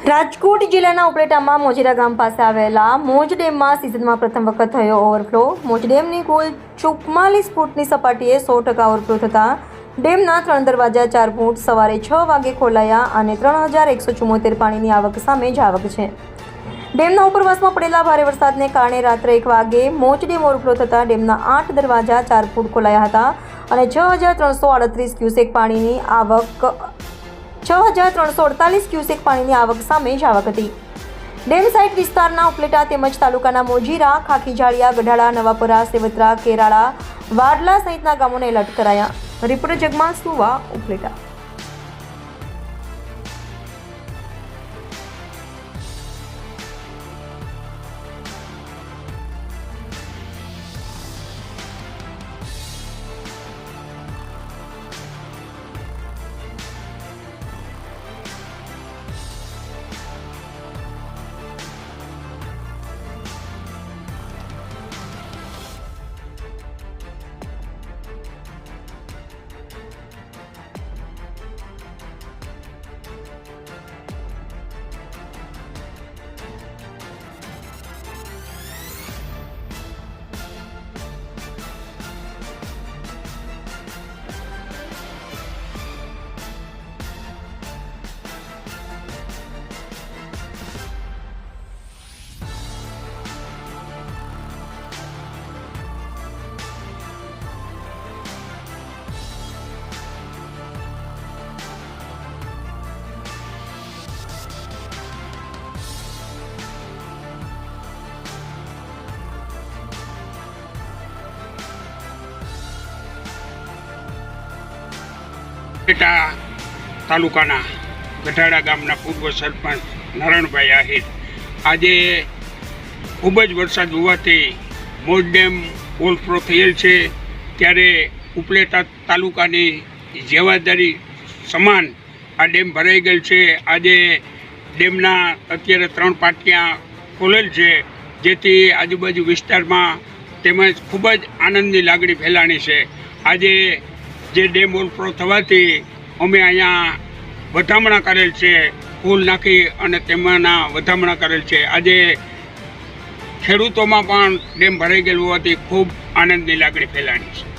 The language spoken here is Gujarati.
રાજકોટ જિલ્લાના ઉપલેટામાં મોજીરા ગામ પાસે આવેલા મોજ ડેમમાં સિઝનમાં પ્રથમ વખત થયો ઓવરફ્લો। મોજ ડેમની કુલ 44 ફૂટની સપાટીએ 100% ઓવરફ્લો થતાં ડેમના 3 દરવાજા 4 ફૂટ સવારે 6 વાગે ખોલાયા અને 3174 પાણીની આવક સામે જ આવક છે। ડેમના ઉપરવાસમાં પડેલા ભારે વરસાદને કારણે રાત્રે 1 વાગે મોજ ડેમ ઓવરફ્લો થતાં ડેમના 8 દરવાજા 4 ફૂટ ખોલાયા હતા અને 6338 ક્યુસેક પાણીની આવક 6348 ક્યુસેક પાણીની આવક સામે જ આવક હતી। ડેમ સાઇટ વિસ્તારના ઉપલેટા તેમજ તાલુકાના મોજીરા, ખાખીજાળિયા, ગઢાળા, નવાપરા, સેવત્રા, કેરાળા, વાડલા સહિતના ગામોને એલર્ટ કરાયા। રિપોર્ટર જગમાં સુવા, ઉપલેટા। ઉપલેટા તાલુકાના ગઢાળા ગામના પૂર્વ સરપંચ નારાયણભાઈ આહિર આજે ખૂબ જ વરસાદ હોવાથી મોજ ડેમ ઓવરફ્લો થયેલ છે, ત્યારે ઉપલેટા તાલુકાની જવાબદારી સમાન આ ડેમ ભરાઈ ગયેલ છે। આજે ડેમના અત્યારે 3 પાટિયા ખોલેલ છે, જેથી આજુબાજુ વિસ્તારમાં તેમજ ખૂબ જ આનંદની લાગણી ફેલાણી છે। આજે જે ડેમ ઓવરફ્લો થવાથી અમે અહીંયા વધામણા કરેલ છે, ફૂલ નાખી અને તેમાંના વધામણા કરેલ છે। આજે ખેડૂતોમાં પણ ડેમ ભરાઈ ગયેલ હોવાથી ખૂબ આનંદની લાગણી ફેલાણી છે।